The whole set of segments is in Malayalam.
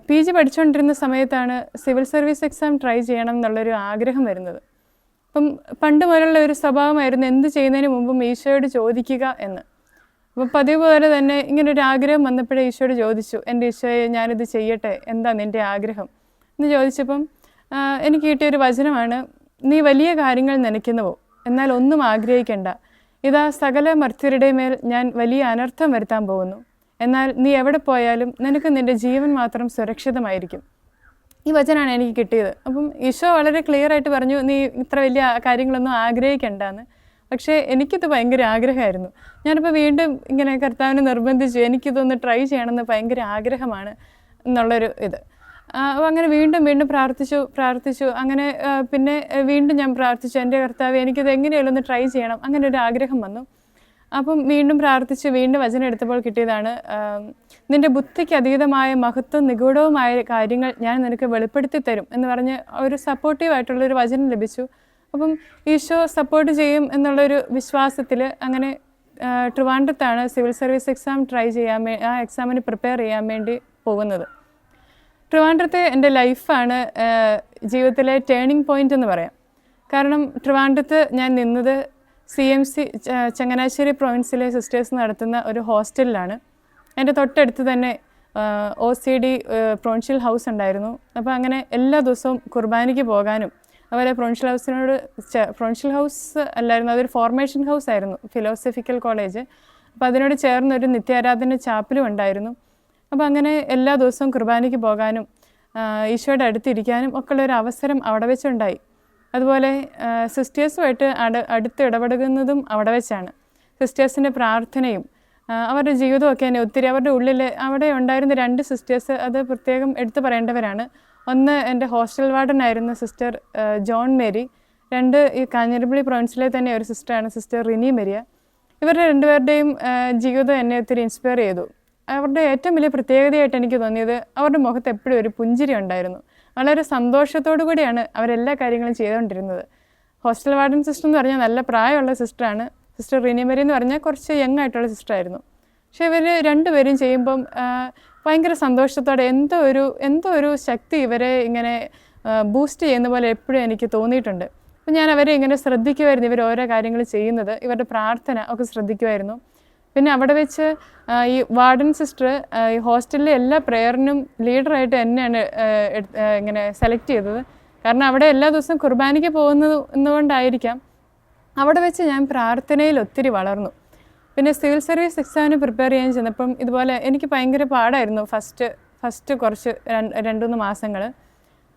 പി ജി പഠിച്ചുകൊണ്ടിരുന്ന സമയത്താണ് സിവിൽ സർവീസ് എക്സാം ട്രൈ ചെയ്യണം എന്നുള്ളൊരു ആഗ്രഹം വരുന്നത്. അപ്പം പണ്ട് മുതലുള്ള ഒരു സ്വഭാവമായിരുന്നു എന്ത് ചെയ്യുന്നതിന് മുമ്പും ഈശോയോട് ചോദിക്കുക എന്ന്. അപ്പം പതിവ് പോലെ തന്നെ ഇങ്ങനൊരു ആഗ്രഹം വന്നപ്പോഴേ ഈശോയോട് ചോദിച്ചു, എൻ്റെ ഈശോയെ ഞാനിത് ചെയ്യട്ടെ, എന്താ നിൻ്റെ ആഗ്രഹം എന്ന് ചോദിച്ചപ്പം എനിക്ക് കിട്ടിയൊരു വചനമാണ്, നീ വലിയ കാര്യങ്ങൾ നനയ്ക്കുന്നുവോ, എന്നാൽ ഒന്നും ആഗ്രഹിക്കേണ്ട, ഇതാ സകല മർത്യരുടെ മേൽ ഞാൻ വലിയ അനർത്ഥം വരുത്താൻ പോകുന്നു, എന്നാൽ നീ എവിടെ പോയാലും നിനക്ക് നിൻ്റെ ജീവൻ മാത്രം സുരക്ഷിതമായിരിക്കും. ഈ വചനമാണ് എനിക്ക് കിട്ടിയത്. അപ്പം ഈശോ വളരെ ക്ലിയർ ആയിട്ട് പറഞ്ഞു, നീ ഇത്ര വലിയ കാര്യങ്ങളൊന്നും ആഗ്രഹിക്കണ്ടെന്ന്. പക്ഷേ എനിക്കിത് ഭയങ്കര ആഗ്രഹമായിരുന്നു. ഞാനിപ്പോൾ വീണ്ടും ഇങ്ങനെ കർത്താവിനെ നിർബന്ധിച്ചു, എനിക്കിതൊന്ന് ട്രൈ ചെയ്യണമെന്ന് ഭയങ്കര ആഗ്രഹമാണ് എന്നുള്ളൊരു ഇത്. അപ്പോൾ അങ്ങനെ വീണ്ടും പ്രാർത്ഥിച്ചു. അങ്ങനെ പിന്നെ വീണ്ടും ഞാൻ പ്രാർത്ഥിച്ചു, എൻ്റെ കർത്താവ് എനിക്കിത് എങ്ങനെയാലും ഒന്ന് ട്രൈ ചെയ്യണം, അങ്ങനെ ഒരു ആഗ്രഹം വന്നു. അപ്പം വീണ്ടും പ്രാർത്ഥിച്ച് വീണ്ടും വചനം എടുത്തപ്പോൾ കിട്ടിയതാണ്, നിൻ്റെ ബുദ്ധിക്ക് അതീതമായ മഹത്വം നിഗൂഢവുമായ കാര്യങ്ങൾ ഞാൻ നിനക്ക് വെളിപ്പെടുത്തി തരും എന്ന് പറഞ്ഞ് ഒരു സപ്പോർട്ടീവായിട്ടുള്ളൊരു വചനം ലഭിച്ചു. അപ്പം ഈശോ സപ്പോർട്ട് ചെയ്യും എന്നുള്ളൊരു വിശ്വാസത്തിൽ അങ്ങനെ ട്രിവാൻഡ്രത്താണ് സിവിൽ സർവീസ് എക്സാം ട്രൈ ചെയ്യാൻ ആ എക്സാമിന് പ്രിപ്പയർ ചെയ്യാൻ വേണ്ടി പോകുന്നത്. ട്രിവാൻഡ്രത്തെ എൻ്റെ ലൈഫാണ് ജീവിതത്തിലെ ടേണിംഗ് പോയിൻ്റ് എന്ന് പറയാം. കാരണം ട്രിവാൻഡ്രത്ത് ഞാൻ നിന്നത് CMC ചങ്ങനാശ്ശേരി പ്രൊവിൻസിലെ സിസ്റ്റേഴ്സ് നടത്തുന്ന ഒരു ഹോസ്റ്റലിലാണ്. എൻ്റെ തൊട്ടടുത്ത് തന്നെ OCD പ്രൊവിൻഷ്യൽ ഹൗസ് ഉണ്ടായിരുന്നു. അപ്പോൾ അങ്ങനെ എല്ലാ ദിവസവും കുർബാനയ്ക്ക് പോകാനും, അതുപോലെ പ്രൊവിൻഷ്യൽ ഹൗസ് അല്ലായിരുന്നു, അതൊരു ഫോർമേഷൻ ഹൗസ് ആയിരുന്നു, ഫിലോസഫിക്കൽ കോളേജ്. അപ്പോൾ അതിനോട് ചേർന്നൊരു നിത്യാരാധന ചാപ്പലും ഉണ്ടായിരുന്നു. അപ്പോൾ അങ്ങനെ എല്ലാ ദിവസവും കുർബാനയ്ക്ക് പോകാനും ഈശോയുടെ അടുത്തിരിക്കാനും ഒക്കെയുള്ളൊരു അവസരം അവിടെ വെച്ചുണ്ടായി. അതുപോലെ സിസ്റ്റേഴ്സുമായിട്ട് അടുത്ത് ഇടപെടുന്നതും അവിടെ വെച്ചാണ്. സിസ്റ്റേഴ്സിൻ്റെ പ്രാർത്ഥനയും അവരുടെ ജീവിതമൊക്കെ എന്നെ ഒത്തിരി, അവരുടെ ഉള്ളിൽ അവിടെ ഉണ്ടായിരുന്ന 2 സിസ്റ്റേഴ്സ് അത് പ്രത്യേകം എടുത്തു പറയേണ്ടവരാണ്. ഒന്ന് എൻ്റെ ഹോസ്റ്റൽ വാർഡനായിരുന്ന സിസ്റ്റർ ജോൺ മേരി, 2 ഈ കാഞ്ഞിരപ്പള്ളി പ്രൊവിൻസിലെ തന്നെ ഒരു സിസ്റ്ററാണ് സിസ്റ്റർ റിനി മരിയ. ഇവരുടെ 2 പേരുടെയും ജീവിതം എന്നെ ഒത്തിരി ഇൻസ്പയർ ചെയ്തു. അവരുടെ ഏറ്റവും വലിയ പ്രത്യേകതയായിട്ട് എനിക്ക് തോന്നിയത് അവരുടെ മുഖത്ത് എപ്പോഴും ഒരു പുഞ്ചിരി ഉണ്ടായിരുന്നു. വളരെ സന്തോഷത്തോടു കൂടിയാണ് അവരെല്ലാ കാര്യങ്ങളും ചെയ്തുകൊണ്ടിരുന്നത്. ഹോസ്റ്റൽ വാർഡൻ സിസ്റ്റർ എന്ന് പറഞ്ഞാൽ നല്ല പ്രായമുള്ള സിസ്റ്ററാണ്. സിസ്റ്റർ റിനിമരി എന്ന് പറഞ്ഞാൽ കുറച്ച് യങ് ആയിട്ടുള്ള സിസ്റ്ററായിരുന്നു. പക്ഷേ ഇവർ 2 പേരും ചെയ്യുമ്പം ഭയങ്കര സന്തോഷത്തോടെ എന്തോ ഒരു ശക്തി ഇവരെ ഇങ്ങനെ ബൂസ്റ്റ് ചെയ്യുന്ന പോലെ എപ്പോഴും എനിക്ക് തോന്നിയിട്ടുണ്ട്. അപ്പം ഞാൻ അവരെ ഇങ്ങനെ ശ്രദ്ധിക്കുമായിരുന്നു, ഇവർ ഓരോ കാര്യങ്ങൾ ചെയ്യുന്നത്, ഇവരുടെ പ്രാർത്ഥന ഒക്കെ ശ്രദ്ധിക്കുമായിരുന്നു. പിന്നെ അവിടെ വെച്ച് ഈ വാർഡൻ സിസ്റ്റർ ഈ ഹോസ്റ്റലിലെ എല്ലാ പ്രെയറിനും ലീഡറായിട്ട് എന്നെയാണ് ഇങ്ങനെ സെലക്ട് ചെയ്തത്. കാരണം അവിടെ എല്ലാ ദിവസവും കുർബാനയ്ക്ക് പോകുന്നതുകൊണ്ടായിരിക്കാം അവിടെ വെച്ച് ഞാൻ പ്രാർത്ഥനയിൽ ഒത്തിരി വളർന്നു. പിന്നെ സിവിൽ സർവീസ് എക്സാമിന് പ്രിപ്പയർ ചെയ്യാൻ ചെന്നപ്പം ഇതുപോലെ എനിക്ക് ഭയങ്കര പാടായിരുന്നു ഫസ്റ്റ് കുറച്ച് 2-3 മാസങ്ങൾ.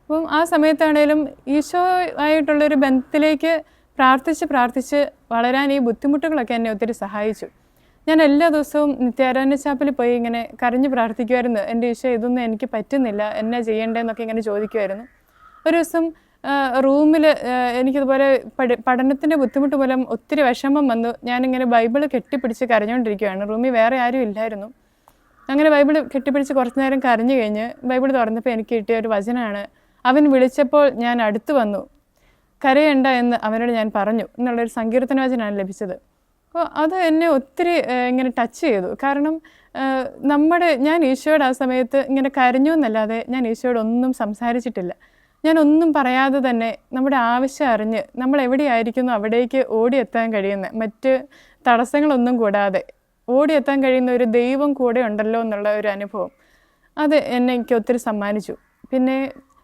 അപ്പം ആ സമയത്താണേലും ഈശോ ആയിട്ടുള്ളൊരു ബന്ധത്തിലേക്ക് പ്രാർത്ഥിച്ച് വളരാൻ ഈ ബുദ്ധിമുട്ടുകളൊക്കെ എന്നെ ഒത്തിരി സഹായിച്ചു. ഞാൻ എല്ലാ ദിവസവും നിത്യാരാധന ചാപ്പലിൽ പോയി ഇങ്ങനെ കരഞ്ഞ് പ്രാർത്ഥിക്കുമായിരുന്നു, എൻ്റെ ഈശോ ഇതൊന്നും എനിക്ക് പറ്റുന്നില്ല, എന്നാ ചെയ്യേണ്ടതെന്നൊക്കെ ഇങ്ങനെ ചോദിക്കുമായിരുന്നു. ഒരു ദിവസം റൂമിൽ എനിക്കിതുപോലെ പഠനത്തിൻ്റെ ബുദ്ധിമുട്ട് മൂലം ഒത്തിരി വിഷമം വന്നു. ഞാനിങ്ങനെ ബൈബിൾ കെട്ടിപ്പിടിച്ച് കരഞ്ഞുകൊണ്ടിരിക്കുകയാണ്. റൂമിൽ വേറെ ആരും ഇല്ലായിരുന്നു. അങ്ങനെ ബൈബിൾ കെട്ടിപ്പിടിച്ച് കുറച്ച് നേരം കരഞ്ഞു കഴിഞ്ഞ് ബൈബിൾ തുറന്നപ്പോൾ എനിക്ക് കിട്ടിയ ഒരു വചനമാണ്, അവൻ വിളിച്ചപ്പോൾ ഞാൻ അടുത്ത് വന്നു, കരയണ്ട എന്ന് അവനോട് ഞാൻ പറഞ്ഞു എന്നുള്ളൊരു സങ്കീർത്തന വചനമാണ് ലഭിച്ചത്. അപ്പോൾ അത് എന്നെ ഒത്തിരി ഇങ്ങനെ ടച്ച് ചെയ്തു. കാരണം ഞാൻ ഈശോയോട് ആ സമയത്ത് ഇങ്ങനെ കരഞ്ഞു എന്നല്ലാതെ ഞാൻ ഈശോയോട് ഒന്നും സംസാരിച്ചിട്ടില്ല. ഞാനൊന്നും പറയാതെ തന്നെ നമ്മുടെ ആവശ്യം അറിഞ്ഞ് നമ്മൾ എവിടെയായിരിക്കുന്നു അവിടേക്ക് ഓടിയെത്താൻ കഴിയുന്ന, മറ്റ് തടസ്സങ്ങളൊന്നും കൂടാതെ ഓടിയെത്താൻ കഴിയുന്ന ഒരു ദൈവം കൂടെ ഉണ്ടല്ലോ എന്നുള്ള ഒരു അനുഭവം അത് എനിക്ക് ഒത്തിരി സമ്മാനിച്ചു. പിന്നെ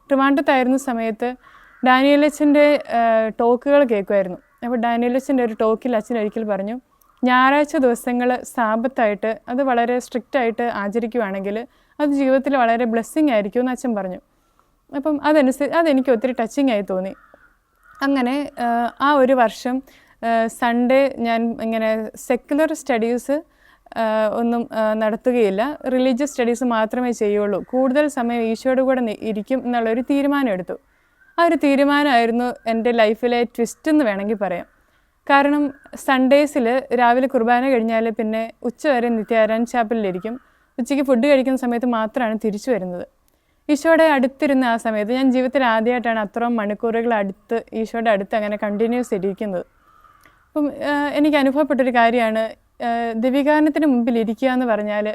ട്രിവാൻഡ്രത്തായിരുന്ന സമയത്ത് ഡാനിയലച്ചൻ്റെ ടോക്കുകൾ കേൾക്കുമായിരുന്നു. അപ്പോൾ ഡാനിയലച്ചൻ്റെ ഒരു ടോക്കിൽ അച്ഛൻ ഒരിക്കൽ പറഞ്ഞു, ഞായറാഴ്ച ദിവസങ്ങൾ സാബത്തായിട്ട് അത് വളരെ സ്ട്രിക്റ്റായിട്ട് ആചരിക്കുകയാണെങ്കിൽ അത് ജീവിതത്തിൽ വളരെ ബ്ലെസ്സിങ് ആയിരിക്കും എന്ന് അച്ഛൻ പറഞ്ഞു. അപ്പം അതെനിക്ക് ഒത്തിരി ടച്ചിങ് ആയി തോന്നി. അങ്ങനെ ആ ഒരു വർഷം സൺഡേ ഞാൻ ഇങ്ങനെ സെക്കുലർ സ്റ്റഡീസ് ഒന്നും നടത്തുകയില്ല, റിലീജിയസ് സ്റ്റഡീസ് മാത്രമേ ചെയ്യുള്ളൂ, കൂടുതൽ സമയം ഈശോയുടെ കൂടെ ഇരിക്കും എന്നുള്ളൊരു തീരുമാനം എടുത്തു. ആ ഒരു തീരുമാനമായിരുന്നു എൻ്റെ ലൈഫിലെ ട്വിസ്റ്റ് എന്ന് വേണമെങ്കിൽ പറയാം. കാരണം സൺഡേസിൽ രാവിലെ കുർബാന കഴിഞ്ഞാൽ പിന്നെ ഉച്ചവരെ നിത്യാരാധന ചാപ്പലിലിരിക്കും. ഉച്ചയ്ക്ക് ഫുഡ് കഴിക്കുന്ന സമയത്ത് മാത്രമാണ് തിരിച്ചു വരുന്നത്. ഈശോയുടെ അടുത്തിരുന്ന ആ സമയത്ത് ഞാൻ ജീവിതത്തിൽ ആദ്യമായിട്ടാണ് അത്രയും മണിക്കൂറുകൾ ഈശോയുടെ അടുത്ത് അങ്ങനെ കണ്ടിന്യൂസ് ഇരിക്കുന്നത്. അപ്പം എനിക്ക് അനുഭവപ്പെട്ടൊരു കാര്യമാണ്, ദിവികാരണത്തിന് മുമ്പിൽ ഇരിക്കുക എന്ന് പറഞ്ഞാൽ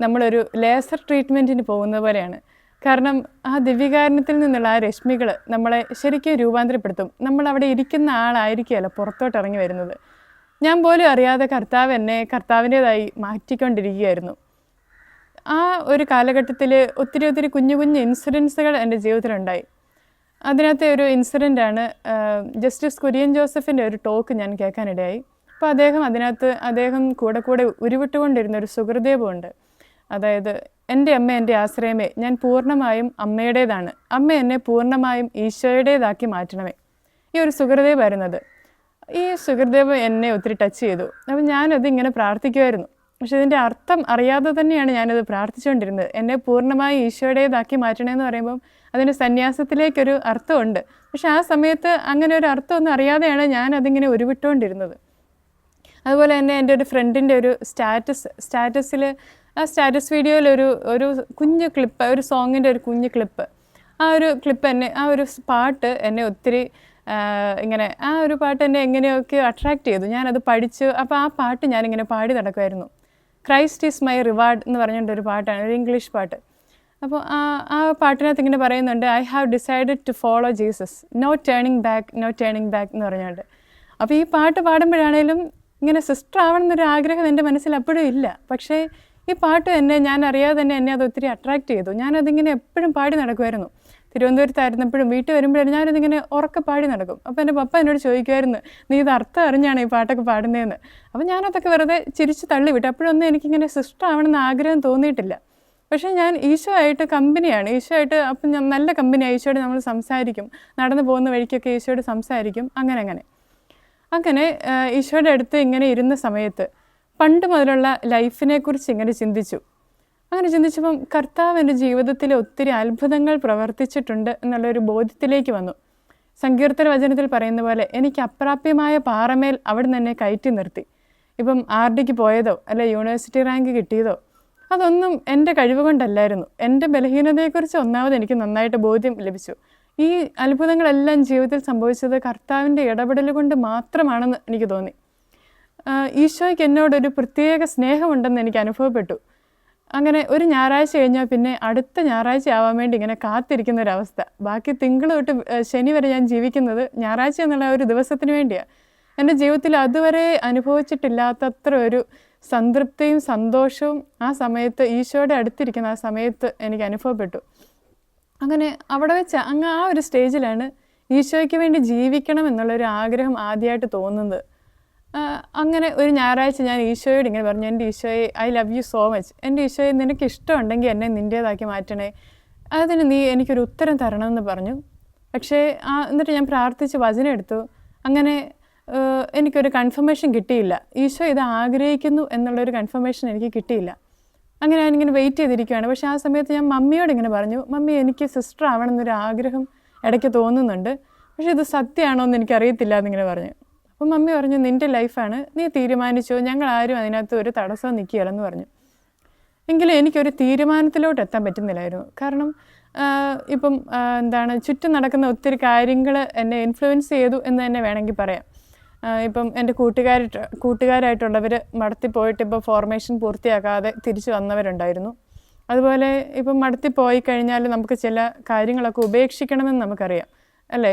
നമ്മളൊരു ലേസർ ട്രീറ്റ്മെൻറ്റിന് പോകുന്ന പോലെയാണ്. കാരണം ആ ദിവ്യകാരുണ്യത്തിൽ നിന്നുള്ള ആ രശ്മികൾ നമ്മളെ ശരിക്കും രൂപാന്തരപ്പെടുത്തും. നമ്മളവിടെ ഇരിക്കുന്ന ആളായിരിക്കുകയല്ല പുറത്തോട്ട് ഇറങ്ങി വരുന്നത്. ഞാൻ പോലും അറിയാതെ കർത്താവ് എന്നെ കർത്താവിൻ്റേതായി മാറ്റിക്കൊണ്ടിരിക്കുകയായിരുന്നു. ആ ഒരു കാലഘട്ടത്തിൽ ഒത്തിരി കുഞ്ഞു കുഞ്ഞു ഇൻസിഡൻസുകൾ എൻ്റെ ജീവിതത്തിലുണ്ടായി. അതിനകത്തെ ഒരു ഇൻസിഡൻ്റാണ് ജസ്റ്റിസ് കുര്യൻ ജോസഫിൻ്റെ ഒരു ടോക്ക് ഞാൻ കേൾക്കാനിടയായി. അപ്പോൾ അദ്ദേഹം കൂടെ ഉരുവിട്ടുകൊണ്ടിരുന്ന ഒരു സുഹൃദേവമുണ്ട്. അതായത്, എൻ്റെ അമ്മ എൻ്റെ ആശ്രയമേ, ഞാൻ പൂർണ്ണമായും അമ്മയുടേതാണ്, അമ്മ എന്നെ പൂർണ്ണമായും ഈശോയുടേതാക്കി മാറ്റണമേ. ഈ ഒരു സുഹൃദേവ് വരുന്നത്, ഈ സുഹൃദേവ് എന്നെ ഒത്തിരി ടച്ച് ചെയ്തു. അപ്പം ഞാനത് ഇങ്ങനെ പ്രാർത്ഥിക്കുമായിരുന്നു. പക്ഷെ ഇതിൻ്റെ അർത്ഥം അറിയാതെ തന്നെയാണ് ഞാനത് പ്രാർത്ഥിച്ചുകൊണ്ടിരുന്നത്. എന്നെ പൂർണ്ണമായി ഈശോയുടേതാക്കി മാറ്റണമെന്ന് പറയുമ്പം അതിന് സന്യാസത്തിലേക്കൊരു അർത്ഥമുണ്ട്. പക്ഷെ ആ സമയത്ത് അങ്ങനെ ഒരു അർത്ഥമൊന്നും അറിയാതെയാണ് ഞാനതിങ്ങനെ ഉരുവിട്ടുകൊണ്ടിരുന്നത്. അതുപോലെ തന്നെ എൻ്റെ ഒരു ഫ്രണ്ടിൻ്റെ ഒരു സ്റ്റാറ്റസിൽ ആ സ്റ്റാറ്റസ് വീഡിയോയിൽ ഒരു കുഞ്ഞു ക്ലിപ്പ്, ഒരു സോങ്ങിൻ്റെ ഒരു കുഞ്ഞു ക്ലിപ്പ്, ആ ഒരു ക്ലിപ്പ് ആ ഒരു പാട്ട് എന്നെ ഒത്തിരി ഇങ്ങനെ ആ ഒരു പാട്ട് എന്നെ എങ്ങനെയൊക്കെ അട്രാക്റ്റ് ചെയ്തു. ഞാനത് പഠിച്ചു. അപ്പോൾ ആ പാട്ട് ഞാനിങ്ങനെ പാടി നടക്കുമായിരുന്നു. ക്രൈസ്റ്റ് ഈസ് മൈ റിവാർഡ് എന്ന് പറഞ്ഞുകൊണ്ടൊരു പാട്ടാണ്, ഒരു ഇംഗ്ലീഷ് പാട്ട്. അപ്പോൾ ആ പാട്ടിനകത്ത് ഇങ്ങനെ പറയുന്നുണ്ട്, I have decided to follow Jesus, no turning back എന്ന് പറഞ്ഞുകൊണ്ട്. അപ്പോൾ ഈ പാട്ട് പാടുമ്പോഴാണേലും ഇങ്ങനെ സിസ്റ്റർ ആവണം എന്നൊരു ആഗ്രഹം എൻ്റെ മനസ്സിൽ അപ്പോഴും ഇല്ല. പക്ഷേ ഈ പാട്ട് ഞാൻ അറിയാതെ തന്നെ എന്നെ അത് ഒത്തിരി അട്രാക്റ്റ് ചെയ്തു. ഞാനതിങ്ങനെ എപ്പോഴും പാടി നടക്കുമായിരുന്നു. തിരുവനന്തപുരത്തായിരുന്നപ്പോഴും വീട്ടിൽ വരുമ്പോഴും ഞാനിതിങ്ങനെ ഉറക്കെ പാടി നടക്കും. അപ്പോൾ എൻ്റെ പപ്പ എന്നോട് ചോദിക്കുമായിരുന്നു, നീ ഇത് അർത്ഥം അറിഞ്ഞാണ് ഈ പാട്ടൊക്കെ പാടുന്നതെന്ന്. അപ്പോൾ ഞാനതൊക്കെ വെറുതെ ചിരിച്ച് തള്ളിവിട്ടു. അപ്പോഴൊന്നും എനിക്കിങ്ങനെ സിസ്റ്റർ ആവണമെന്ന് ആഗ്രഹം തോന്നിയിട്ടില്ല. പക്ഷേ ഞാൻ ഈശോയായിട്ട് കമ്പനിയാണ്, ഈശോയായിട്ട് അപ്പം ഞാൻ നല്ല കമ്പനിയാണ്. ഈശോയോട് നമ്മൾ സംസാരിക്കും, നടന്നു പോകുന്ന വഴിക്കൊക്കെ ഈശോയോട് സംസാരിക്കും. അങ്ങനെ ഈശോയുടെ അടുത്ത് ഇങ്ങനെ ഇരുന്ന സമയത്ത് പണ്ട് മുതലുള്ള ലൈഫിനെക്കുറിച്ച് ഇങ്ങനെ ചിന്തിച്ചപ്പം കർത്താവ് എൻ്റെ ജീവിതത്തിൽ ഒത്തിരി അത്ഭുതങ്ങൾ പ്രവർത്തിച്ചിട്ടുണ്ട് എന്നുള്ളൊരു ബോധ്യത്തിലേക്ക് വന്നു. സങ്കീർത്തന വചനത്തിൽ പറയുന്ന പോലെ എനിക്ക് അപ്രാപ്യമായ പാറമേൽ അവിടെ നിന്ന് എന്നെ കയറ്റി നിർത്തി. ഇപ്പം RDക്ക് പോയതോ അല്ലെ യൂണിവേഴ്സിറ്റി റാങ്ക് കിട്ടിയതോ അതൊന്നും എൻ്റെ കഴിവ് കൊണ്ടല്ലായിരുന്നു. എൻ്റെ ബലഹീനതയെക്കുറിച്ച് ഒന്നാമത് എനിക്ക് നന്നായിട്ട് ബോധ്യം ലഭിച്ചു. ഈ അത്ഭുതങ്ങളെല്ലാം ജീവിതത്തിൽ സംഭവിച്ചത് കർത്താവിൻ്റെ ഇടപെടൽ കൊണ്ട് മാത്രമാണെന്ന് എനിക്ക് തോന്നി. ഈശോയ്ക്ക് എന്നോടൊരു പ്രത്യേക സ്നേഹമുണ്ടെന്ന് എനിക്ക് അനുഭവപ്പെട്ടു. അങ്ങനെ ഒരു ഞായറാഴ്ച കഴിഞ്ഞാൽ പിന്നെ അടുത്ത ഞായറാഴ്ച ആവാൻ വേണ്ടി ഇങ്ങനെ കാത്തിരിക്കുന്ന ഒരവസ്ഥ. ബാക്കി തിങ്കൾ തൊട്ട് ശനി വരെ ഞാൻ ജീവിക്കുന്നത് ഞായറാഴ്ച എന്നുള്ള ഒരു ദിവസത്തിന് വേണ്ടിയാണ്. എൻ്റെ ജീവിതത്തിൽ അതുവരെ അനുഭവിച്ചിട്ടില്ലാത്തത്ര ഒരു സംതൃപ്തിയും സന്തോഷവും ആ സമയത്ത് ഈശോയുടെ അടുത്തിരിക്കുന്ന ആ സമയത്ത് എനിക്ക് അനുഭവപ്പെട്ടു. അങ്ങനെ അവിടെ വെച്ച് ആ ഒരു സ്റ്റേജിലാണ് ഈശോയ്ക്ക് വേണ്ടി ജീവിക്കണം എന്നുള്ളൊരു ആഗ്രഹം ആദ്യമായിട്ട് തോന്നുന്നത്. അങ്ങനെ ഒരു ഞായറാഴ്ച ഞാൻ ഈശോയോട് ഇങ്ങനെ പറഞ്ഞു, എൻ്റെ ഈശോയെ, I love you so much. എൻ്റെ ഈശോയെ, നിനക്ക് ഇഷ്ടമുണ്ടെങ്കിൽ എന്നെ നിൻ്റേതാക്കി മാറ്റണേ, അതിന് നീ എനിക്കൊരു ഉത്തരം തരണമെന്ന് പറഞ്ഞു. പക്ഷേ എന്നിട്ട് ഞാൻ പ്രാർത്ഥിച്ച് വചനം എടുത്തു. അങ്ങനെ എനിക്കൊരു കൺഫർമേഷൻ കിട്ടിയില്ല. ഈശോ ഇത് ആഗ്രഹിക്കുന്നു എന്നുള്ളൊരു കൺഫർമേഷൻ എനിക്ക് കിട്ടിയില്ല. അങ്ങനെ ഞാനിങ്ങനെ വെയിറ്റ് ചെയ്തിരിക്കുകയാണ്. പക്ഷേ ആ സമയത്ത് ഞാൻ മമ്മിയോട് ഇങ്ങനെ പറഞ്ഞു, മമ്മി, എനിക്ക് സിസ്റ്റർ ആവണം എന്നൊരു ആഗ്രഹം ഇടയ്ക്ക് തോന്നുന്നുണ്ട്, പക്ഷേ ഇത് സത്യമാണോ എന്ന് എനിക്കറിയത്തില്ല എന്നിങ്ങനെ പറഞ്ഞു. അപ്പം മമ്മി പറഞ്ഞു, നിൻ്റെ ലൈഫാണ്, നീ തീരുമാനിച്ചോ, ഞങ്ങൾ ആരും അതിനകത്ത് ഒരു തടസ്സവും നിൽക്കുകയില്ലെന്ന് പറഞ്ഞു. എങ്കിലും എനിക്കൊരു തീരുമാനത്തിലോട്ട് എത്താൻ പറ്റുന്നില്ലായിരുന്നു. കാരണം ഇപ്പം ചുറ്റും നടക്കുന്ന ഒത്തിരി കാര്യങ്ങൾ എന്നെ ഇൻഫ്ലുവൻസ് ചെയ്തു എന്ന് തന്നെ വേണമെങ്കിൽ പറയാം. ഇപ്പം എൻ്റെ കൂട്ടുകാരായിട്ടുള്ളവർ മടത്തി പോയിട്ട് ഇപ്പോൾ ഫോർമേഷൻ പൂർത്തിയാക്കാതെ തിരിച്ചു വന്നവരുണ്ടായിരുന്നു. അതുപോലെ ഇപ്പം മടത്തി പോയി കഴിഞ്ഞാൽ നമുക്ക് ചില കാര്യങ്ങളൊക്കെ ഉപേക്ഷിക്കണമെന്ന് നമുക്കറിയാം, അല്ലേ?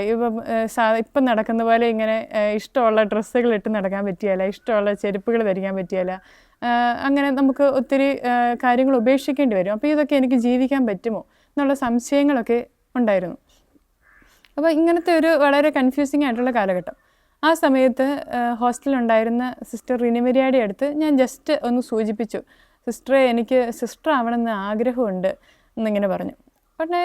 ഇപ്പം നടക്കുന്ന പോലെ ഇങ്ങനെ ഇഷ്ടമുള്ള ഡ്രസ്സുകൾ ഇട്ട് നടക്കാൻ പറ്റിയല്ല, ഇഷ്ടമുള്ള ചെരുപ്പുകൾ ധരിക്കാൻ പറ്റിയല്ല. അങ്ങനെ നമുക്ക് ഒത്തിരി കാര്യങ്ങൾ ഉപേക്ഷിക്കേണ്ടി വരും. അപ്പോൾ ഇതൊക്കെ എനിക്ക് ജീവിക്കാൻ പറ്റുമോ എന്നുള്ള സംശയങ്ങളൊക്കെ ഉണ്ടായിരുന്നു. അപ്പോൾ ഇങ്ങനത്തെ ഒരു വളരെ കൺഫ്യൂസിങ് ആയിട്ടുള്ള കാലഘട്ടം. ആ സമയത്ത് ഹോസ്റ്റലിലുണ്ടായിരുന്ന സിസ്റ്റർ റിനിമരിയുടെ അടുത്ത് ഞാൻ ജസ്റ്റ് ഒന്ന് സൂചിപ്പിച്ചു, സിസ്റ്ററെ, എനിക്ക് സിസ്റ്റർ ആവണമെന്ന് ആഗ്രഹമുണ്ട് എന്നിങ്ങനെ പറഞ്ഞു. പക്ഷേ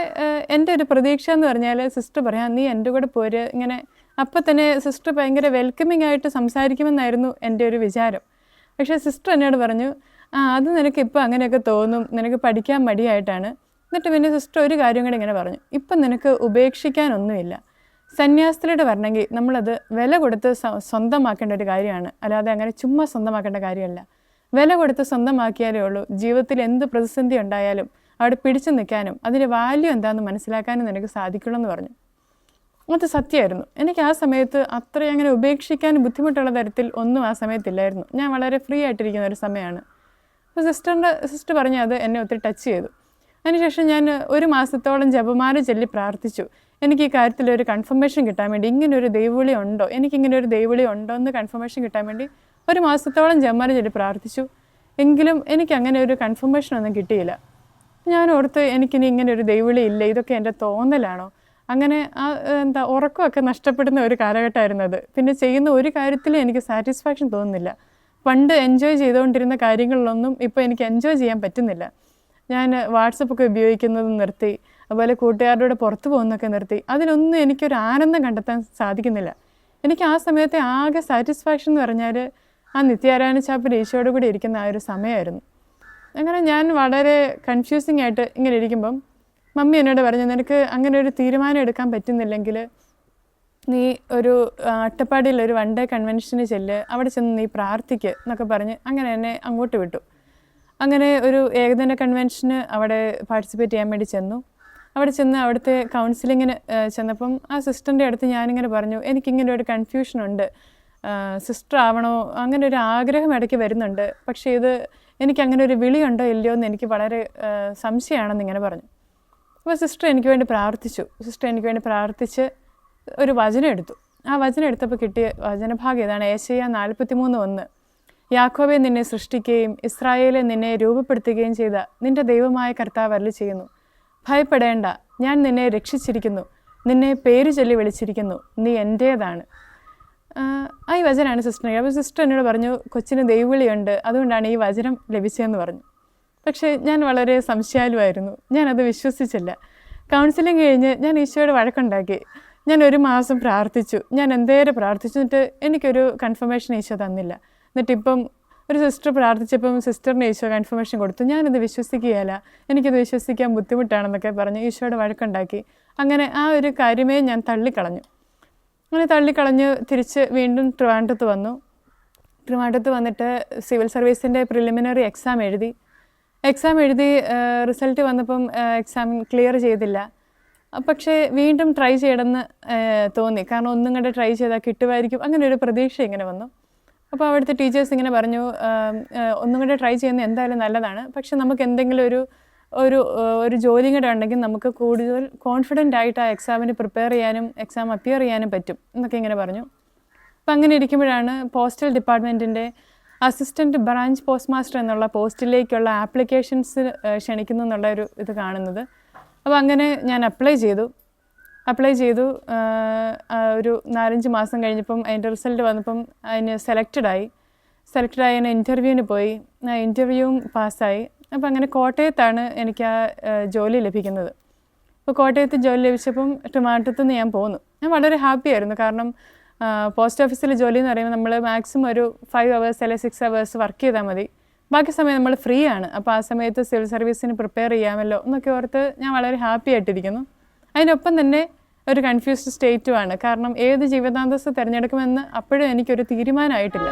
എൻ്റെ ഒരു പ്രതീക്ഷ എന്ന് പറഞ്ഞാൽ സിസ്റ്റർ പറയാം, നീ എൻ്റെ കൂടെ പോര്, ഇങ്ങനെ അപ്പം തന്നെ സിസ്റ്റർ ഭയങ്കര വെൽക്കമിങ് ആയിട്ട് സംസാരിക്കുമെന്നായിരുന്നു എൻ്റെ ഒരു വിചാരം. പക്ഷേ സിസ്റ്റർ എന്നോട് പറഞ്ഞു, അത് നിനക്ക് ഇപ്പം അങ്ങനെയൊക്കെ തോന്നും, നിനക്ക് പഠിക്കാൻ മടിയായിട്ടാണ്. എന്നിട്ട് പിന്നെ സിസ്റ്റർ ഒരു കാര്യം കൂടെ ഇങ്ങനെ പറഞ്ഞു, ഇപ്പം നിനക്ക് ഉപേക്ഷിക്കാനൊന്നുമില്ല. സന്യാസത്തിലൂടെ വരണമെങ്കിൽ നമ്മളത് വില കൊടുത്ത് സ്വന്തമാക്കേണ്ട ഒരു കാര്യമാണ്, അല്ലാതെ അങ്ങനെ ചുമ്മാ സ്വന്തമാക്കേണ്ട കാര്യമല്ല. വില കൊടുത്ത് സ്വന്തമാക്കിയാലേ ഉള്ളൂ ജീവിതത്തിൽ എന്ത് പ്രതിസന്ധി ഉണ്ടായാലും അവിടെ പിടിച്ചു നിൽക്കാനും അതിൻ്റെ വാല്യൂ എന്താണെന്ന് മനസ്സിലാക്കാനും നിനക്ക് സാധിക്കുള്ളൂ എന്ന് പറഞ്ഞു. അത് സത്യമായിരുന്നു. എനിക്ക് ആ സമയത്ത് അത്രയും അങ്ങനെ ഉപേക്ഷിക്കാൻ ബുദ്ധിമുട്ടുള്ള തരത്തിൽ ഒന്നും ആ സമയത്തില്ലായിരുന്നു. ഞാൻ വളരെ ഫ്രീ ആയിട്ടിരിക്കുന്ന ഒരു സമയമാണ്. അപ്പോൾ സിസ്റ്റർ പറഞ്ഞു അത് എന്നെ ഒത്തിരി ടച്ച് ചെയ്തു. അതിനുശേഷം ഞാൻ 1 മാസത്തോളം ജപമാല ചൊല്ലി പ്രാർത്ഥിച്ചു. എനിക്ക് ഈ കാര്യത്തിലൊരു കൺഫർമേഷൻ കിട്ടാൻ വേണ്ടി, ഇങ്ങനൊരു ദൈവവിളി ഉണ്ടോ, എനിക്കിങ്ങനൊരു ദൈവവിളി ഉണ്ടോ എന്ന് കൺഫർമേഷൻ കിട്ടാൻ വേണ്ടി 1 മാസത്തോളം ജപമാല ചൊല്ലി പ്രാർത്ഥിച്ചു. എങ്കിലും എനിക്ക് അങ്ങനെ ഒരു കൺഫർമേഷൻ ഒന്നും കിട്ടിയില്ല. ഞാൻ ഓർത്ത് എനിക്കിനി ഇങ്ങനെ ഒരു ദൈവവിളി ഇല്ല, ഇതൊക്കെ എൻ്റെ തോന്നലാണോ. അങ്ങനെ ഉറക്കമൊക്കെ നഷ്ടപ്പെടുന്ന ഒരു കാലഘട്ടമായിരുന്നു അത്. പിന്നെ ചെയ്യുന്ന ഒരു കാര്യത്തിലും എനിക്ക് സാറ്റിസ്ഫാക്ഷൻ തോന്നുന്നില്ല. പണ്ട് എൻജോയ് ചെയ്തുകൊണ്ടിരുന്ന കാര്യങ്ങളിലൊന്നും ഇപ്പോൾ എനിക്ക് എൻജോയ് ചെയ്യാൻ പറ്റുന്നില്ല. ഞാൻ വാട്സപ്പൊക്കെ ഉപയോഗിക്കുന്നത് നിർത്തി, അതുപോലെ കൂട്ടുകാരുടെ കൂടെ പുറത്ത് പോകുന്നതൊക്കെ നിർത്തി. അതിലൊന്നും എനിക്കൊരു ആനന്ദം കണ്ടെത്താൻ സാധിക്കുന്നില്ല. എനിക്ക് ആ സമയത്തെ ആകെ സാറ്റിസ്ഫാക്ഷൻ എന്ന് പറഞ്ഞാൽ ആ നിത്യാരാധന ചാപ്പൽ ഈശോയോട് കൂടി ഇരിക്കുന്ന ആ ഒരു സമയമായിരുന്നു. അങ്ങനെ ഞാൻ വളരെ കൺഫ്യൂസിങ് ആയിട്ട് ഇങ്ങനെ ഇരിക്കുമ്പം മമ്മി എന്നോട് പറഞ്ഞു, നിനക്ക് അങ്ങനെ ഒരു തീരുമാനം എടുക്കാൻ പറ്റുന്നില്ലെങ്കിൽ നീ ഒരു അട്ടപ്പാടിയിലൊരു 1 ഡേ കൺവെൻഷന് ചെല്ല്, അവിടെ ചെന്ന് നീ പ്രാർത്ഥിക്ക് എന്നൊക്കെ പറഞ്ഞ് അങ്ങനെ എന്നെ അങ്ങോട്ട് വിട്ടു. അങ്ങനെ ഒരു ഏകദിന കൺവെൻഷന് അവിടെ പാർട്ടിസിപ്പേറ്റ് ചെയ്യാൻ വേണ്ടി ചെന്നു. അവിടെ ചെന്ന് അവിടുത്തെ കൗൺസിലിങ്ങിന് ചെന്നപ്പം ആ സിസ്റ്ററിൻ്റെ അടുത്ത് ഞാനിങ്ങനെ പറഞ്ഞു, എനിക്കിങ്ങനെ ഒരു കൺഫ്യൂഷനുണ്ട്, സിസ്റ്റർ ആവണോ, അങ്ങനെ ഒരു ആഗ്രഹം ഇടയ്ക്ക് വരുന്നുണ്ട്, പക്ഷേ ഇത് എനിക്കങ്ങനെ ഒരു വിളിയുണ്ടോ ഇല്ലയോ എന്ന് എനിക്ക് വളരെ സംശയമാണെന്നിങ്ങനെ പറഞ്ഞു. അപ്പോൾ സിസ്റ്റർ എനിക്ക് വേണ്ടി പ്രാർത്ഥിച്ച് ഒരു വചനം എടുത്തു. ആ വചനം എടുത്തപ്പോൾ കിട്ടിയ വചനഭാഗം ഇതാണ്. ഏശയ്യാ 43:1. യാക്കോബെ നിന്നെ സൃഷ്ടിക്കുകയും ഇസ്രായേലെ നിന്നെ രൂപപ്പെടുത്തുകയും ചെയ്ത നിന്റെ ദൈവമായ കർത്താവ് അരുളി ചെയ്യുന്നു, ഭയപ്പെടേണ്ട, ഞാൻ നിന്നെ രക്ഷിച്ചിരിക്കുന്നു, നിന്നെ പേര് ചൊല്ലി വിളിച്ചിരിക്കുന്നു, നീ എൻ്റേതാണ്. ഈ വചനമാണ് സിസ്റ്റർ. അപ്പോൾ സിസ്റ്റർ എന്നോട് പറഞ്ഞു, കൊച്ചിന് ദൈവവിളിയുണ്ട്, അതുകൊണ്ടാണ് ഈ വചനം ലഭിച്ചതെന്ന് പറഞ്ഞു. പക്ഷേ ഞാൻ വളരെ സംശയാലുമായിരുന്നു. ഞാനത് വിശ്വസിച്ചില്ല. കൗൺസിലിംഗ് കഴിഞ്ഞ് ഞാൻ ഈശോയോട് വഴക്കുണ്ടാക്കി. ഞാൻ 1 മാസം പ്രാർത്ഥിച്ചു. ഞാൻ എന്തേരം പ്രാർത്ഥിച്ചു. എന്നിട്ട് എനിക്കൊരു കൺഫർമേഷൻ ഈശോ തന്നില്ല. എന്നിട്ടിപ്പം ഒരു സിസ്റ്റർ പ്രാർത്ഥിച്ചപ്പം സിസ്റ്ററിന് ഈശോ കൺഫർമേഷൻ കൊടുത്തു. ഞാനത് വിശ്വസിക്കുകയില്ല, എനിക്കത് വിശ്വസിക്കാൻ ബുദ്ധിമുട്ടാണെന്നൊക്കെ പറഞ്ഞ് ഈശോയോട് വഴക്കുണ്ടാക്കി. അങ്ങനെ ആ ഒരു കാര്യമേ ഞാൻ തള്ളിക്കളഞ്ഞു. അങ്ങനെ തള്ളിക്കളഞ്ഞ് തിരിച്ച് വീണ്ടും ട്രിവാൻഡ്രത്ത് വന്നു. ട്രിവാൻഡ്രത്ത് വന്നിട്ട് സിവിൽ സർവീസിൻ്റെ പ്രിലിമിനറി എക്സാം എഴുതി. റിസൾട്ട് വന്നപ്പം എക്സാം ക്ലിയർ ചെയ്തില്ല. പക്ഷേ വീണ്ടും ട്രൈ ചെയ്യണമെന്ന് തോന്നി. കാരണം ഒന്നും കൂടെ ട്രൈ ചെയ്താൽ കിട്ടുമായിരിക്കും, അങ്ങനെ ഒരു പ്രതീക്ഷ ഇങ്ങനെ വന്നു. അപ്പോൾ അവിടുത്തെ ടീച്ചേഴ്സ് ഇങ്ങനെ പറഞ്ഞു, ഒന്നും കൂടെ ട്രൈ ചെയ്യുന്നത് എന്തായാലും നല്ലതാണ്, പക്ഷെ നമുക്ക് എന്തെങ്കിലും ഒരു ജോലി കൂടെ ഉണ്ടെങ്കിൽ നമുക്ക് കൂടുതൽ കോൺഫിഡൻ്റ് ആയിട്ട് ആ എക്സാമിന് പ്രിപ്പയർ ചെയ്യാനും എക്സാം അപ്പിയർ ചെയ്യാനും പറ്റും എന്നൊക്കെ ഇങ്ങനെ പറഞ്ഞു. അപ്പം അങ്ങനെ ഇരിക്കുമ്പോഴാണ് പോസ്റ്റൽ ഡിപ്പാർട്ട്മെൻറ്റിൻ്റെ അസിസ്റ്റൻറ്റ് ബ്രാഞ്ച് പോസ്റ്റ് മാസ്റ്റർ എന്നുള്ള പോസ്റ്റിലേക്കുള്ള ആപ്ലിക്കേഷൻസ് ക്ഷണിക്കുന്നു എന്നുള്ള ഒരു ഇത് കാണുന്നത്. അപ്പോൾ അങ്ങനെ ഞാൻ അപ്ലൈ ചെയ്തു. ഒരു 4-5 മാസം കഴിഞ്ഞപ്പം അതിൻ്റെ റിസൾട്ട് വന്നപ്പം അതിന് സെലക്റ്റഡായി അതിന് ഇൻ്റർവ്യൂവിന് പോയി. ആ ഇൻ്റർവ്യൂവും പാസ്സായി. അപ്പോൾ അങ്ങനെ കോട്ടയത്താണ് എനിക്ക് ആ ജോലി ലഭിക്കുന്നത്. അപ്പോൾ കോട്ടയത്ത് ജോലി ലഭിച്ചപ്പം ട്രിവാൻഡ്രത്ത് നിന്ന് ഞാൻ പോന്നു. ഞാൻ വളരെ ഹാപ്പി ആയിരുന്നു. കാരണം പോസ്റ്റ് ഓഫീസിലെ ജോലി എന്ന് പറയുമ്പോൾ നമ്മൾ മാക്സിമം ഒരു 5 hours അല്ലെങ്കിൽ 6 hours വർക്ക് ചെയ്താൽ മതി, ബാക്കി സമയം നമ്മൾ ഫ്രീ ആണ്. അപ്പോൾ ആ സമയത്ത് സിവിൽ സർവീസിന് പ്രിപ്പയർ ചെയ്യാമല്ലോ എന്നൊക്കെ ഓർത്ത് ഞാൻ വളരെ ഹാപ്പി ആയിട്ടിരിക്കുന്നു. അതിനൊപ്പം തന്നെ ഒരു കൺഫ്യൂസ്ഡ് സ്റ്റേറ്റുമാണ്. കാരണം ഏത് ജീവിതാന്തസ് തിരഞ്ഞെടുക്കുമെന്ന് അപ്പോഴും എനിക്കൊരു തീരുമാനമായിട്ടില്ല.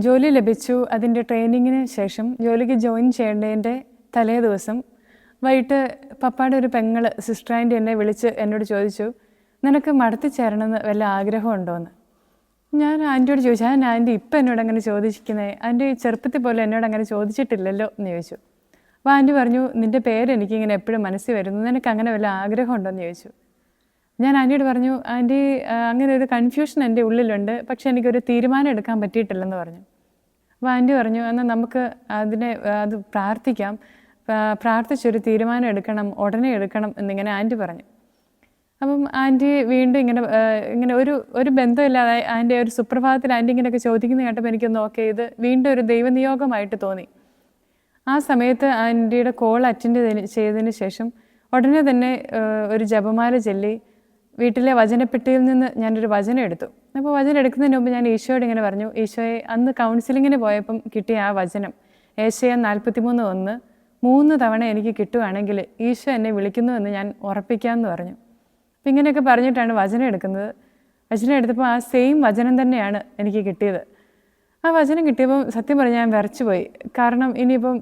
ജോലി ലഭിച്ചു. അതിൻ്റെ ട്രെയിനിങ്ങിന് ശേഷം ജോലിക്ക് ജോയിൻ ചെയ്യേണ്ടതിൻ്റെ തലേ ദിവസം വൈകിട്ട് പപ്പായുടെ ഒരു പെങ്ങൾ സിസ്റ്റർ ആൻറ്റി എന്നെ വിളിച്ച് എന്നോട് ചോദിച്ചു, നിനക്ക് മടത്തി ചേരണമെന്ന് വല്ല ആഗ്രഹമുണ്ടോ എന്ന്. ഞാൻ ആൻറ്റിയോട് ചോദിച്ചു, ആൻറ്റി ഇപ്പം എന്നോട് അങ്ങനെ ചോദിക്കുന്നത്, ആൻറ്റി ചെറുപ്പത്തിൽ പോലും എന്നോട് അങ്ങനെ ചോദിച്ചിട്ടില്ലല്ലോ എന്ന് ചോദിച്ചു. അപ്പോൾ ആൻറ്റി പറഞ്ഞു, നിൻ്റെ പേര് എനിക്കിങ്ങനെ എപ്പോഴും മനസ്സിൽ വരുന്നു, നിനക്ക് അങ്ങനെ വല്ല ആഗ്രഹമുണ്ടോ എന്ന് ചോദിച്ചു. ഞാൻ ആൻറ്റിയോട് പറഞ്ഞു, ആൻറ്റി അങ്ങനെ ഒരു കൺഫ്യൂഷൻ എൻ്റെ ഉള്ളിലുണ്ട്, പക്ഷെ എനിക്കൊരു തീരുമാനം എടുക്കാൻ പറ്റിയിട്ടില്ലെന്ന് പറഞ്ഞു. അപ്പോൾ ആൻറ്റി പറഞ്ഞു, എന്നാൽ നമുക്ക് അത് പ്രാർത്ഥിക്കാം, പ്രാർത്ഥിച്ചൊരു തീരുമാനം എടുക്കണം, ഉടനെ എടുക്കണം എന്നിങ്ങനെ ആൻറ്റി പറഞ്ഞു. അപ്പം ആൻറ്റി വീണ്ടും ഇങ്ങനെ ഒരു ബന്ധമില്ലാതെ ആൻറ്റി ഒരു സുപ്രഭാതത്തിൽ ആൻറ്റി ഇങ്ങനെയൊക്കെ ചോദിക്കുന്നത് കേട്ടപ്പോൾ എനിക്കൊന്ന് ഓക്കെ ഇത് വീണ്ടും ഒരു ദൈവനിയോഗമായിട്ട് തോന്നി. ആ സമയത്ത് ആൻറ്റിയുടെ കോൾ അറ്റൻഡ് ചെയ്തതിന് ശേഷം ഉടനെ തന്നെ ഒരു ജപമാല ചൊല്ലി വീട്ടിലെ വചനപ്പെട്ടിയിൽ നിന്ന് ഞാനൊരു വചനം എടുത്തു. അപ്പോൾ വചനം എടുക്കുന്നതിന് മുമ്പ് ഞാൻ ഈശോയോട് ഇങ്ങനെ പറഞ്ഞു, ഈശോയെ അന്ന് കൗൺസിലിങ്ങിന് പോയപ്പം കിട്ടിയ ആ വചനം ഏശയ്യാ 43:1 3 തവണ എനിക്ക് കിട്ടുവാണെങ്കിൽ ഈശോ എന്നെ വിളിക്കുന്നുവെന്ന് ഞാൻ ഉറപ്പിക്കാമെന്ന് പറഞ്ഞു. അപ്പം ഇങ്ങനെയൊക്കെ പറഞ്ഞിട്ടാണ് വചനം എടുക്കുന്നത്. വചനം എടുത്തപ്പോൾ ആ സെയിം വചനം തന്നെയാണ് എനിക്ക് കിട്ടിയത്. ആ വചനം കിട്ടിയപ്പം സത്യം പറഞ്ഞാൽ ഞാൻ വിറച്ചു പോയി. കാരണം ഇനിയിപ്പം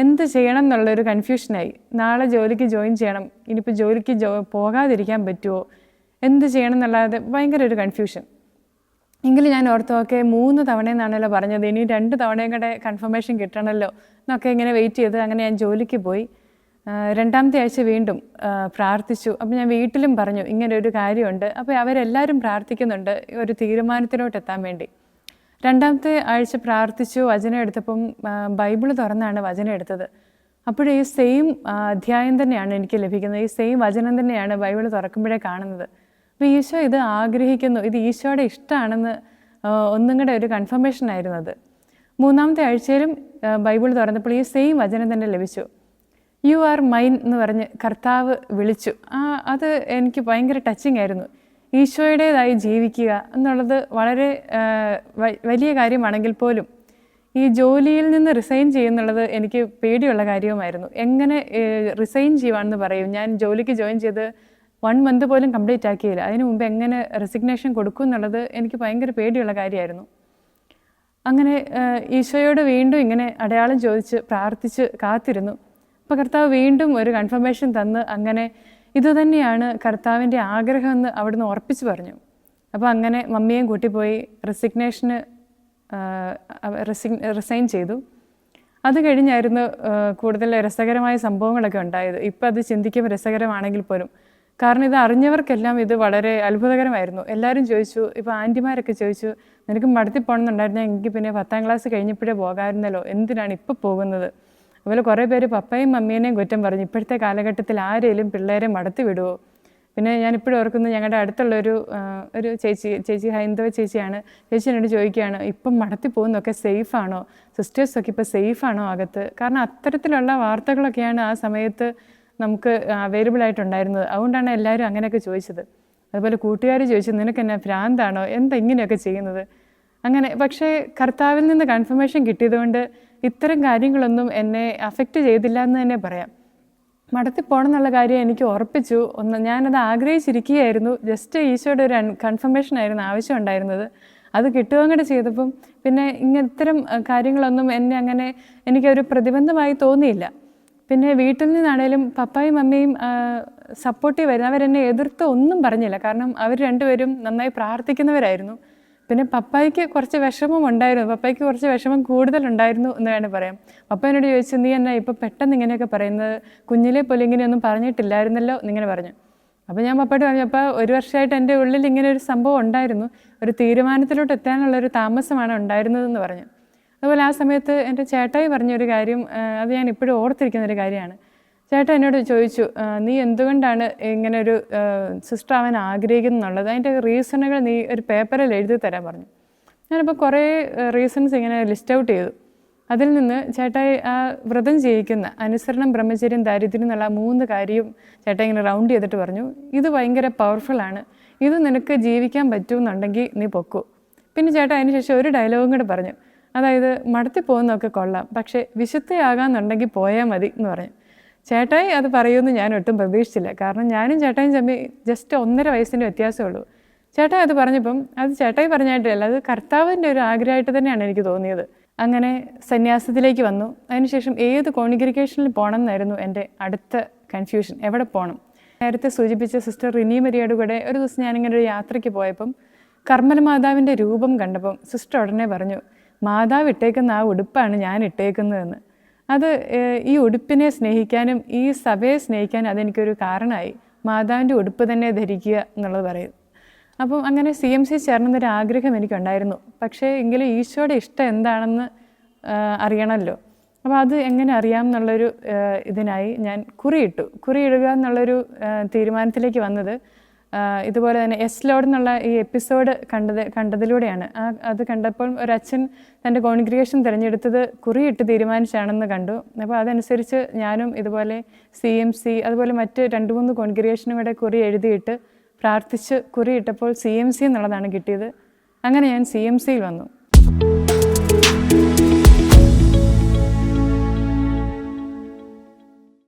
എന്ത് ചെയ്യണം എന്നുള്ളൊരു കൺഫ്യൂഷനായി. നാളെ ജോലിക്ക് ജോയിൻ ചെയ്യണം, ഇനിയിപ്പോൾ ജോലിക്ക് പോകാതിരിക്കാൻ പറ്റുമോ, എന്ത് ചെയ്യണം എന്നുള്ളത് ഭയങ്കര ഒരു കൺഫ്യൂഷൻ. എങ്കിലും ഞാൻ ഓർത്തു ഓക്കെ 3 തവണയെന്നാണല്ലോ പറഞ്ഞത്, ഇനി 2 തവണയും കൂടെ കൺഫർമേഷൻ കിട്ടണമല്ലോ എന്നൊക്കെ ഇങ്ങനെ വെയിറ്റ് ചെയ്ത് അങ്ങനെ ഞാൻ ജോലിക്ക് പോയി. 2ാമത്തെ ആഴ്ച വീണ്ടും പ്രാർത്ഥിച്ചു. അപ്പം ഞാൻ വീട്ടിലും പറഞ്ഞു ഇങ്ങനെ ഒരു കാര്യമുണ്ട്. അപ്പോൾ അവരെല്ലാവരും പ്രാർത്ഥിക്കുന്നുണ്ട് ഒരു തീരുമാനത്തിലോട്ട് എത്താൻ വേണ്ടി. 2ാമത്തെ ആഴ്ച പ്രാർത്ഥിച്ചു, വചനം എടുത്തപ്പം ബൈബിൾ തുറന്നാണ് വചനം എടുത്തത്. അപ്പോഴേ ഈ സെയിം അധ്യായം തന്നെയാണ് എനിക്ക് ലഭിക്കുന്നത്, ഈ സെയിം വചനം തന്നെയാണ് ബൈബിൾ തുറക്കുമ്പോഴേ കാണുന്നത്. അപ്പോൾ ഈശോ ഇത് ആഗ്രഹിക്കുന്നു, ഇത് ഈശോയുടെ ഇഷ്ടമാണെന്ന് ഒന്നും കൂടെ ഒരു കൺഫർമേഷൻ ആയിരുന്നു അത്. 3ാമത്തെ ആഴ്ചയിലും ബൈബിൾ തുറന്നപ്പോൾ ഈ സെയിം വചനം തന്നെ ലഭിച്ചു. യു ആർ മൈൻ എന്ന് പറഞ്ഞ് കർത്താവ് വിളിച്ചു. അത് എനിക്ക് ഭയങ്കര ടച്ചിങ് ആയിരുന്നു. ഈശോയുടേതായി ജീവിക്കുക എന്നുള്ളത് വളരെ വലിയ കാര്യമാണെങ്കിൽ പോലും ഈ ജോലിയിൽ നിന്ന് റിസൈൻ ചെയ്യുന്നുള്ളത് എനിക്ക് പേടിയുള്ള കാര്യവുമായിരുന്നു. എങ്ങനെ റിസൈൻ ചെയ്യുവാണെന്ന് പറയും. ഞാൻ ജോലിക്ക് ജോയിൻ ചെയ്ത് 1 മന്ത് പോലും കംപ്ലീറ്റ് ആക്കിയില്ല. അതിന് മുമ്പ് എങ്ങനെ റെസിഗ്നേഷൻ കൊടുക്കും എന്നുള്ളത് എനിക്ക് ഭയങ്കര പേടിയുള്ള കാര്യമായിരുന്നു. അങ്ങനെ ഈശോയോട് വീണ്ടും ഇങ്ങനെ അടയാളം ചോദിച്ച് പ്രാർത്ഥിച്ച് കാത്തിരുന്നു. അപ്പോൾ കർത്താവ് വീണ്ടും ഒരു കൺഫർമേഷൻ തന്ന് അങ്ങനെ ഇതുതന്നെയാണ് കർത്താവിൻ്റെ ആഗ്രഹമെന്ന് അവിടുന്ന് ഉറപ്പിച്ച് പറഞ്ഞു. അപ്പോൾ അങ്ങനെ മമ്മിയെയും കൂട്ടിപ്പോയി റിസൈൻ ചെയ്തു. അത് കഴിഞ്ഞായിരുന്നു കൂടുതൽ രസകരമായ സംഭവങ്ങളൊക്കെ ഉണ്ടായത്. ഇപ്പം അത് ചിന്തിക്കുമ്പോൾ രസകരമാണെങ്കിൽ പോലും, കാരണം ഇത് അറിഞ്ഞവർക്കെല്ലാം ഇത് വളരെ അത്ഭുതകരമായിരുന്നു. എല്ലാവരും ചോദിച്ചു, ഇപ്പോൾ ആൻറ്റിമാരൊക്കെ ചോദിച്ചു, നിനക്ക് മടത്തി പോകണമെന്നുണ്ടായിരുന്നെങ്കിൽ എനിക്ക് പിന്നെ 10ാം ക്ലാസ് കഴിഞ്ഞപ്പോഴേ പോകാമായിരുന്നല്ലോ, എന്തിനാണ് ഇപ്പോൾ പോകുന്നത്. അതുപോലെ കുറേ പേര് പപ്പയും മമ്മീനെയും കുറ്റം പറഞ്ഞു. ഇപ്പോഴത്തെ കാലഘട്ടത്തിൽ ആരെങ്കിലും പിള്ളേരെ മടത്തി വിടുമോ. പിന്നെ ഞാനിപ്പോഴും ഓർക്കുന്നത് ഞങ്ങളുടെ അടുത്തുള്ളൊരു ചേച്ചി ഹൈന്ദവ ചേച്ചിയാണ്. ചേച്ചി എന്നോട് ചോദിക്കുകയാണ്, ഇപ്പം മടത്തി പോകുന്നതൊക്കെ സേഫാണോ, സിസ്റ്റേഴ്സൊക്കെ ഇപ്പോൾ സേഫാണോ അകത്ത്. കാരണം അത്തരത്തിലുള്ള വാർത്തകളൊക്കെയാണ് ആ സമയത്ത് നമുക്ക് അവൈലബിൾ ആയിട്ടുണ്ടായിരുന്നത്. അതുകൊണ്ടാണ് എല്ലാവരും അങ്ങനെയൊക്കെ ചോദിച്ചത്. അതുപോലെ കൂട്ടുകാർ ചോദിച്ചു, നിനക്ക് എന്നാ ഭ്രാന്താണോ, എന്താ ഇങ്ങനെയൊക്കെ ചെയ്യുന്നത് അങ്ങനെ. പക്ഷേ കർത്താവിൽ നിന്ന് കൺഫർമേഷൻ കിട്ടിയതുകൊണ്ട് ഇത്തരം കാര്യങ്ങളൊന്നും എന്നെ അഫക്റ്റ് ചെയ്തില്ല എന്ന് തന്നെ പറയാം. മടത്തി പോകണം എന്നുള്ള കാര്യം എനിക്ക് ഉറപ്പിച്ചു. ഞാനത് ആഗ്രഹിച്ചിരിക്കുകയായിരുന്നു. ജസ്റ്റ് ഈശോയുടെ ഒരു കൺഫർമേഷൻ ആയിരുന്നു ആവശ്യം ഉണ്ടായിരുന്നത്. അത് കിട്ടുകയും കൂടെ ചെയ്തപ്പം പിന്നെ ഇത്തരം കാര്യങ്ങളൊന്നും എനിക്കൊരു പ്രതിബന്ധമായി തോന്നിയില്ല. പിന്നെ വീട്ടിൽ നിന്നാണേലും പപ്പായും മമ്മിയും സപ്പോർട്ടീവായിരുന്നു. അവരെന്നെ എതിർത്ത് ഒന്നും പറഞ്ഞില്ല. കാരണം അവർ രണ്ടുപേരും നന്നായി പ്രാർത്ഥിക്കുന്നവരായിരുന്നു. പിന്നെ പപ്പായ്ക്ക് കുറച്ച് വിഷമം ഉണ്ടായിരുന്നു. പപ്പായ്ക്ക് കുറച്ച് വിഷമം കൂടുതലുണ്ടായിരുന്നു എന്ന് വേണമെങ്കിൽ പറയാം. പപ്പ എന്നോട് ചോദിച്ചു, നീ എന്നാ ഇപ്പോൾ പെട്ടെന്ന് ഇങ്ങനെയൊക്കെ പറയുന്നത്, കുഞ്ഞിലെ പോലെ ഇങ്ങനെയൊന്നും പറഞ്ഞിട്ടില്ലായിരുന്നല്ലോ എന്നിങ്ങനെ പറഞ്ഞു. അപ്പോൾ ഞാൻ പപ്പയോട് പറഞ്ഞു, അപ്പോൾ 1 വർഷമായിട്ട് എൻ്റെ ഉള്ളിൽ ഇങ്ങനെ ഒരു സംഭവം ഉണ്ടായിരുന്നു, ഒരു തീരുമാനത്തിലോട്ട് എത്താനുള്ളൊരു താമസമാണ് ഉണ്ടായിരുന്നതെന്ന് പറഞ്ഞു. അതുപോലെ ആ സമയത്ത് എൻ്റെ ചേട്ടായി പറഞ്ഞൊരു കാര്യം, അത് ഞാൻ ഇപ്പോഴും ഓർത്തിരിക്കുന്നൊരു കാര്യമാണ്. ചേട്ടാ എന്നോട് ചോദിച്ചു, നീ എന്തുകൊണ്ടാണ് ഇങ്ങനെ ഒരു സിസ്റ്റർ ആവാൻ ആഗ്രഹിക്കുന്നുള്ളത്, അതിൻ്റെ റീസണുകൾ നീ ഒരു പേപ്പറിൽ എഴുതി തരാൻ പറഞ്ഞു. ഞാനിപ്പോൾ കുറേ റീസൺസ് ഇങ്ങനെ ലിസ്റ്റ് ഔട്ട് ചെയ്തു. അതിൽ നിന്ന് ചേട്ടായി ആ വ്രതം ചെയ്യിക്കുന്ന അനുസരണം, ബ്രഹ്മചര്യം, ദാരിദ്ര്യം എന്നുള്ള 3 കാര്യവും ചേട്ടായി ഇങ്ങനെ റൗണ്ട് ചെയ്തിട്ട് പറഞ്ഞു, ഇത് ഭയങ്കര പവർഫുള്ളാണ്, ഇത് നിനക്ക് ജീവിക്കാൻ പറ്റുമെന്നുണ്ടെങ്കിൽ നീ പൊക്കൂ. പിന്നെ ചേട്ടാ അതിന് ശേഷം ഒരു ഡയലോഗും കൂടെ പറഞ്ഞു, അതായത് മടത്തി പോകുന്നതൊക്കെ കൊള്ളാം, പക്ഷേ വിശുദ്ധയാകാന്നുണ്ടെങ്കിൽ പോയാൽ മതി എന്ന് പറഞ്ഞു. ചേട്ടായി അത് പറയുമെന്ന് ഞാൻ ഒട്ടും പ്രതീക്ഷിച്ചില്ല. കാരണം ഞാനും ചേട്ടായും തമ്മിൽ ജസ്റ്റ് 1.5 വയസ്സിൻ്റെ വ്യത്യാസമേ ഉള്ളൂ. ചേട്ടായി അത് പറഞ്ഞപ്പം അത് ചേട്ടായി പറഞ്ഞായിട്ടല്ല, അത് കർത്താവിൻ്റെ ഒരു ആഗ്രഹമായിട്ട് തന്നെയാണ് എനിക്ക് തോന്നിയത്. അങ്ങനെ സന്യാസത്തിലേക്ക് വന്നു. അതിനുശേഷം ഏത് കോൺഗ്രിഗേഷനിൽ പോകണം എന്നായിരുന്നു എൻ്റെ അടുത്ത കൺഫ്യൂഷൻ, എവിടെ പോകണം. നേരത്തെ സൂചിപ്പിച്ച സിസ്റ്റർ റിനി മരിയയുടെ കൂടെ ഒരു ദിവസം ഞാനിങ്ങനെ ഒരു യാത്രയ്ക്ക് പോയപ്പം കർമ്മല മാതാവിൻ്റെ രൂപം കണ്ടപ്പം സിസ്റ്റർ ഉടനെ പറഞ്ഞു, മാതാവ് ഇട്ടേക്കുന്ന ആ ഉടുപ്പാണ് ഞാൻ ഇട്ടേക്കുന്നതെന്ന്. അത് ഈ ഉടുപ്പിനെ സ്നേഹിക്കാനും ഈ സഭയെ സ്നേഹിക്കാനും അതെനിക്കൊരു കാരണമായി. മാതാവിൻ്റെ ഉടുപ്പ് തന്നെ ധരിക്കുക എന്നുള്ളത് പറയും. അപ്പം അങ്ങനെ CMC ചേർന്നൊരു ആഗ്രഹം എനിക്കുണ്ടായിരുന്നു. പക്ഷേ എങ്കിലും ഈശോയുടെ ഇഷ്ടം എന്താണെന്ന് അറിയണമല്ലോ. അപ്പോൾ അത് എങ്ങനെ അറിയാം എന്നുള്ളൊരു ഇതിനായി ഞാൻ കുറിയിടുക എന്നുള്ളൊരു തീരുമാനത്തിലേക്ക് വന്നത് ഇതുപോലെ തന്നെ എസ് ലോഡ് എന്നുള്ള ഈ എപ്പിസോഡ് കണ്ടതിലൂടെയാണ്. അത് കണ്ടപ്പോൾ ഒരച്ഛൻ തൻ്റെ കോൺഗ്രിഗേഷൻ തിരഞ്ഞെടുത്തത് കുറിയിട്ട് തീരുമാനിച്ചാണെന്ന് കണ്ടു. അപ്പോൾ അതനുസരിച്ച് ഞാനും ഇതുപോലെ CMC അതുപോലെ മറ്റ് 2-3 കോൺഗ്രിഗേഷനും കൂടെ കുറി എഴുതിയിട്ട് പ്രാർത്ഥിച്ച് കുറിയിട്ടപ്പോൾ CMC എന്നുള്ളതാണ് കിട്ടിയത്. അങ്ങനെ ഞാൻ CMCയിൽ വന്നു.